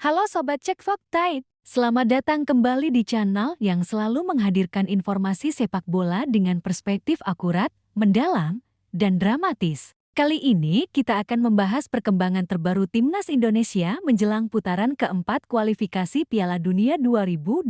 Halo Sobat Cek Fakta, selamat datang kembali di channel yang selalu menghadirkan informasi sepak bola dengan perspektif akurat, mendalam, dan dramatis. Kali ini kita akan membahas perkembangan terbaru Timnas Indonesia menjelang putaran keempat kualifikasi Piala Dunia 2026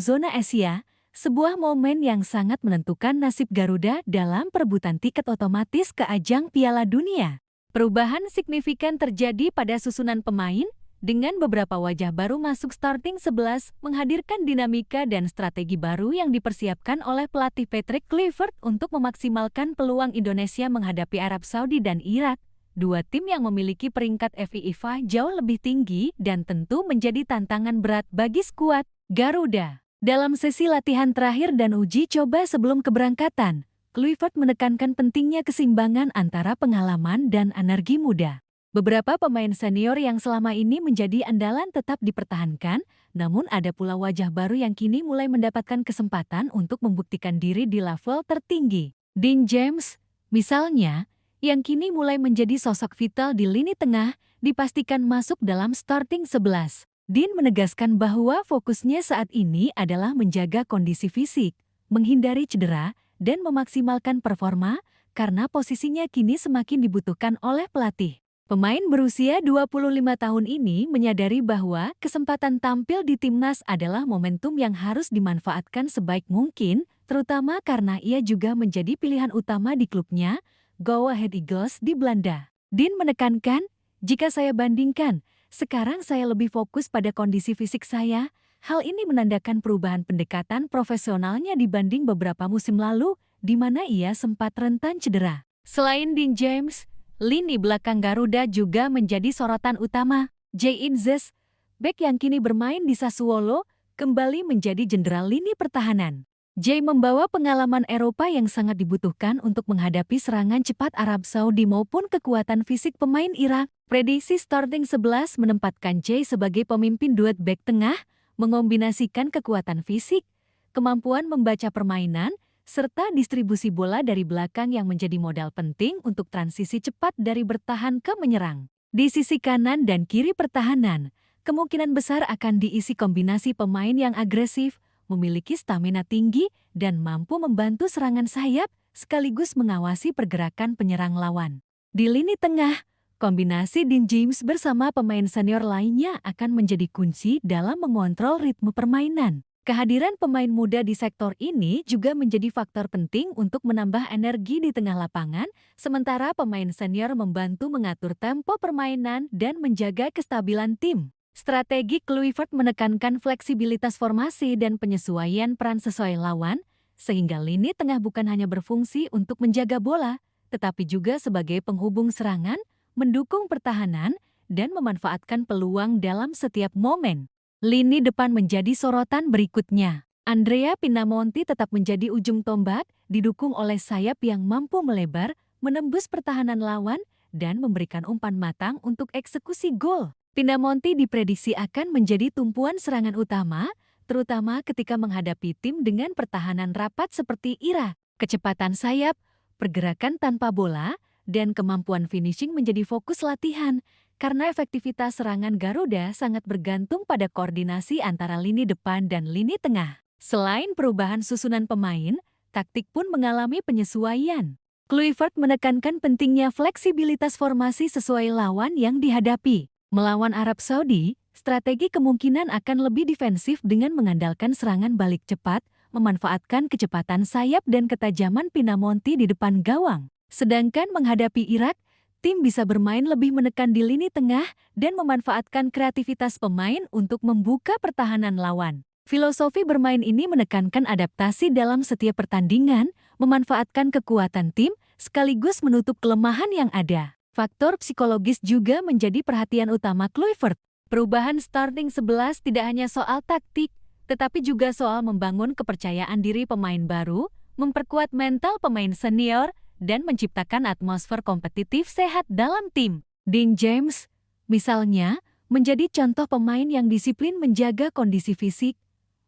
Zona Asia, sebuah momen yang sangat menentukan nasib Garuda dalam perebutan tiket otomatis ke ajang Piala Dunia. Perubahan signifikan terjadi pada susunan pemain, dengan beberapa wajah baru masuk starting 11, menghadirkan dinamika dan strategi baru yang dipersiapkan oleh pelatih Patrick Kluivert untuk memaksimalkan peluang Indonesia menghadapi Arab Saudi dan Irak, dua tim yang memiliki peringkat FIFA jauh lebih tinggi dan tentu menjadi tantangan berat bagi skuad Garuda. Dalam sesi latihan terakhir dan uji coba sebelum keberangkatan, Kluivert menekankan pentingnya keseimbangan antara pengalaman dan energi muda. Beberapa pemain senior yang selama ini menjadi andalan tetap dipertahankan, namun ada pula wajah baru yang kini mulai mendapatkan kesempatan untuk membuktikan diri di level tertinggi. Dean James, misalnya, yang kini mulai menjadi sosok vital di lini tengah, dipastikan masuk dalam starting 11. Dean menegaskan bahwa fokusnya saat ini adalah menjaga kondisi fisik, menghindari cedera, dan memaksimalkan performa, karena posisinya kini semakin dibutuhkan oleh pelatih. Pemain berusia 25 tahun ini menyadari bahwa kesempatan tampil di timnas adalah momentum yang harus dimanfaatkan sebaik mungkin, terutama karena ia juga menjadi pilihan utama di klubnya, Go Ahead Eagles di Belanda. Dean menekankan, jika saya bandingkan, sekarang saya lebih fokus pada kondisi fisik saya. Hal ini menandakan perubahan pendekatan profesionalnya dibanding beberapa musim lalu, di mana ia sempat rentan cedera. Selain Dean James, lini belakang Garuda juga menjadi sorotan utama. Jay Inzes, bek yang kini bermain di Sassuolo, kembali menjadi jenderal lini pertahanan. Jay membawa pengalaman Eropa yang sangat dibutuhkan untuk menghadapi serangan cepat Arab Saudi maupun kekuatan fisik pemain Irak. Prediksi starting 11 menempatkan Jay sebagai pemimpin duet bek tengah, mengombinasikan kekuatan fisik, kemampuan membaca permainan, serta distribusi bola dari belakang yang menjadi modal penting untuk transisi cepat dari bertahan ke menyerang. Di sisi kanan dan kiri pertahanan, kemungkinan besar akan diisi kombinasi pemain yang agresif, memiliki stamina tinggi, dan mampu membantu serangan sayap sekaligus mengawasi pergerakan penyerang lawan. Di lini tengah, kombinasi Dean James bersama pemain senior lainnya akan menjadi kunci dalam mengontrol ritme permainan. Kehadiran pemain muda di sektor ini juga menjadi faktor penting untuk menambah energi di tengah lapangan, sementara pemain senior membantu mengatur tempo permainan dan menjaga kestabilan tim. Strategi Kluivert menekankan fleksibilitas formasi dan penyesuaian peran sesuai lawan, sehingga lini tengah bukan hanya berfungsi untuk menjaga bola, tetapi juga sebagai penghubung serangan, mendukung pertahanan, dan memanfaatkan peluang dalam setiap momen. Lini depan menjadi sorotan berikutnya. Andrea Pinamonti tetap menjadi ujung tombak, didukung oleh sayap yang mampu melebar, menembus pertahanan lawan, dan memberikan umpan matang untuk eksekusi gol. Pinamonti diprediksi akan menjadi tumpuan serangan utama, terutama ketika menghadapi tim dengan pertahanan rapat seperti Irak. Kecepatan sayap, pergerakan tanpa bola, dan kemampuan finishing menjadi fokus latihan, karena efektivitas serangan Garuda sangat bergantung pada koordinasi antara lini depan dan lini tengah. Selain perubahan susunan pemain, taktik pun mengalami penyesuaian. Kluivert menekankan pentingnya fleksibilitas formasi sesuai lawan yang dihadapi. Melawan Arab Saudi, strategi kemungkinan akan lebih defensif dengan mengandalkan serangan balik cepat, memanfaatkan kecepatan sayap dan ketajaman Pinamonti di depan gawang. Sedangkan menghadapi Irak, tim bisa bermain lebih menekan di lini tengah dan memanfaatkan kreativitas pemain untuk membuka pertahanan lawan. Filosofi bermain ini menekankan adaptasi dalam setiap pertandingan, memanfaatkan kekuatan tim, sekaligus menutup kelemahan yang ada. Faktor psikologis juga menjadi perhatian utama Kluivert. Perubahan starting 11 tidak hanya soal taktik, tetapi juga soal membangun kepercayaan diri pemain baru, memperkuat mental pemain senior, dan menciptakan atmosfer kompetitif sehat dalam tim. Dean James, misalnya, menjadi contoh pemain yang disiplin menjaga kondisi fisik,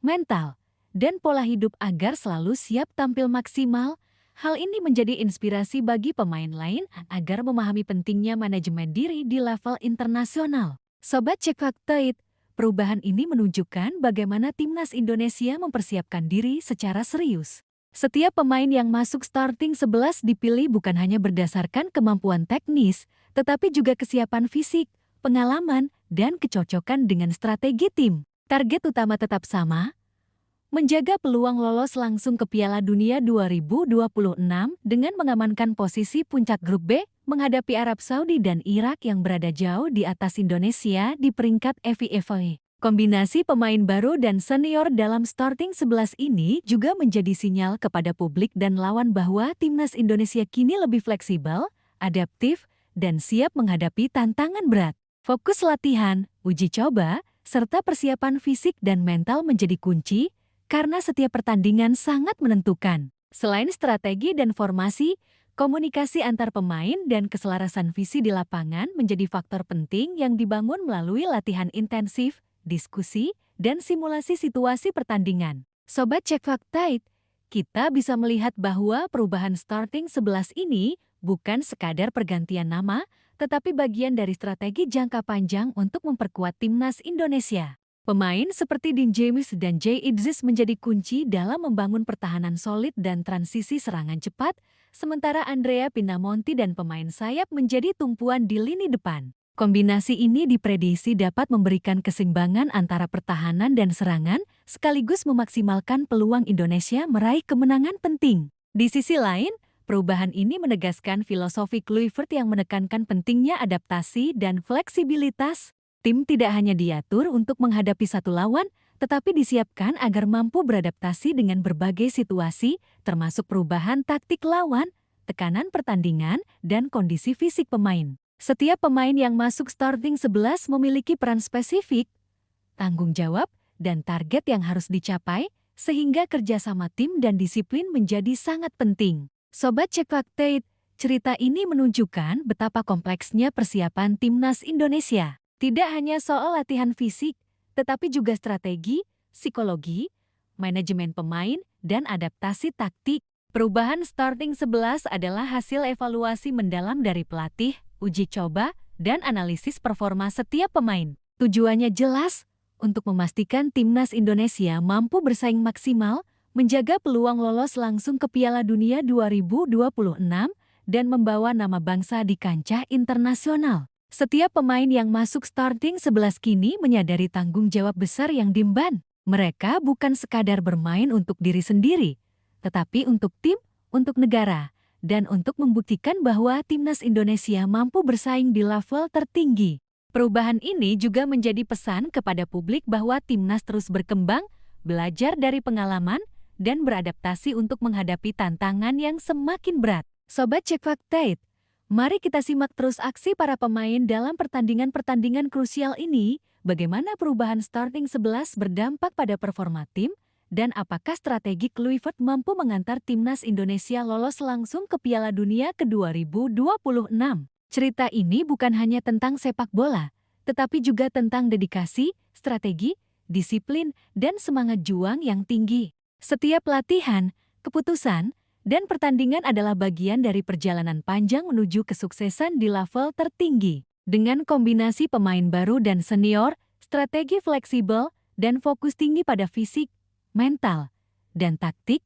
mental, dan pola hidup agar selalu siap tampil maksimal. Hal ini menjadi inspirasi bagi pemain lain agar memahami pentingnya manajemen diri di level internasional. Sobat Cek Fakta It, perubahan ini menunjukkan bagaimana timnas Indonesia mempersiapkan diri secara serius. Setiap pemain yang masuk starting 11 dipilih bukan hanya berdasarkan kemampuan teknis, tetapi juga kesiapan fisik, pengalaman, dan kecocokan dengan strategi tim. Target utama tetap sama, menjaga peluang lolos langsung ke Piala Dunia 2026 dengan mengamankan posisi puncak grup B, menghadapi Arab Saudi dan Irak yang berada jauh di atas Indonesia di peringkat FIFA. Kombinasi pemain baru dan senior dalam starting 11 ini juga menjadi sinyal kepada publik dan lawan bahwa timnas Indonesia kini lebih fleksibel, adaptif, dan siap menghadapi tantangan berat. Fokus latihan, uji coba, serta persiapan fisik dan mental menjadi kunci karena setiap pertandingan sangat menentukan. Selain strategi dan formasi, komunikasi antar pemain dan keselarasan visi di lapangan menjadi faktor penting yang dibangun melalui latihan intensif, diskusi, dan simulasi situasi pertandingan. Sobat Cek Fakta It, kita bisa melihat bahwa perubahan starting 11 ini bukan sekadar pergantian nama, tetapi bagian dari strategi jangka panjang untuk memperkuat timnas Indonesia. Pemain seperti Dean James dan Jay Idzis menjadi kunci dalam membangun pertahanan solid dan transisi serangan cepat, sementara Andrea Pinamonti dan pemain sayap menjadi tumpuan di lini depan. Kombinasi ini diprediksi dapat memberikan keseimbangan antara pertahanan dan serangan, sekaligus memaksimalkan peluang Indonesia meraih kemenangan penting. Di sisi lain, perubahan ini menegaskan filosofi Kluivert yang menekankan pentingnya adaptasi dan fleksibilitas. Tim tidak hanya diatur untuk menghadapi satu lawan, tetapi disiapkan agar mampu beradaptasi dengan berbagai situasi, termasuk perubahan taktik lawan, tekanan pertandingan, dan kondisi fisik pemain. Setiap pemain yang masuk starting 11 memiliki peran spesifik, tanggung jawab, dan target yang harus dicapai, sehingga kerjasama tim dan disiplin menjadi sangat penting. Sobat Cek Fakta It, cerita ini menunjukkan betapa kompleksnya persiapan timnas Indonesia. Tidak hanya soal latihan fisik, tetapi juga strategi, psikologi, manajemen pemain, dan adaptasi taktik. Perubahan starting 11 adalah hasil evaluasi mendalam dari pelatih, uji coba, dan analisis performa setiap pemain. Tujuannya jelas, untuk memastikan timnas Indonesia mampu bersaing maksimal, menjaga peluang lolos langsung ke Piala Dunia 2026, dan membawa nama bangsa di kancah internasional. Setiap pemain yang masuk starting 11 kini menyadari tanggung jawab besar yang diemban. Mereka bukan sekadar bermain untuk diri sendiri, tetapi untuk tim, untuk negara, dan untuk membuktikan bahwa timnas Indonesia mampu bersaing di level tertinggi. Perubahan ini juga menjadi pesan kepada publik bahwa timnas terus berkembang, belajar dari pengalaman, dan beradaptasi untuk menghadapi tantangan yang semakin berat. Sobat Cek Fakta It, mari kita simak terus aksi para pemain dalam pertandingan-pertandingan krusial ini, bagaimana perubahan starting 11 berdampak pada performa tim, dan apakah strategi Kluivert mampu mengantar timnas Indonesia lolos langsung ke Piala Dunia ke 2026. Cerita ini bukan hanya tentang sepak bola, tetapi juga tentang dedikasi, strategi, disiplin, dan semangat juang yang tinggi. Setiap latihan, keputusan, dan pertandingan adalah bagian dari perjalanan panjang menuju kesuksesan di level tertinggi. Dengan kombinasi pemain baru dan senior, strategi fleksibel, dan fokus tinggi pada fisik, mental, dan taktik,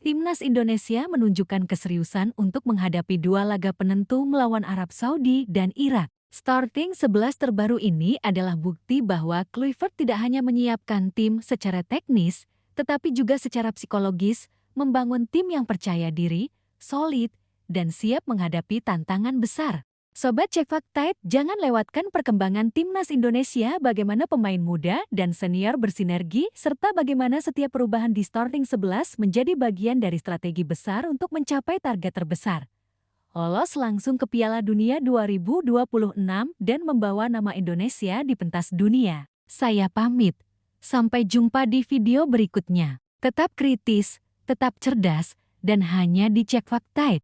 timnas Indonesia menunjukkan keseriusan untuk menghadapi dua laga penentu melawan Arab Saudi dan Irak. Starting 11 terbaru ini adalah bukti bahwa Kluivert tidak hanya menyiapkan tim secara teknis, tetapi juga secara psikologis, membangun tim yang percaya diri, solid, dan siap menghadapi tantangan besar. Sobat Cek Fakta It, jangan lewatkan perkembangan timnas Indonesia, bagaimana pemain muda dan senior bersinergi, serta bagaimana setiap perubahan di starting 11 menjadi bagian dari strategi besar untuk mencapai target terbesar. Lolos langsung ke Piala Dunia 2026 dan membawa nama Indonesia di pentas dunia. Saya pamit. Sampai jumpa di video berikutnya. Tetap kritis, tetap cerdas, dan hanya di Cek Fakta It.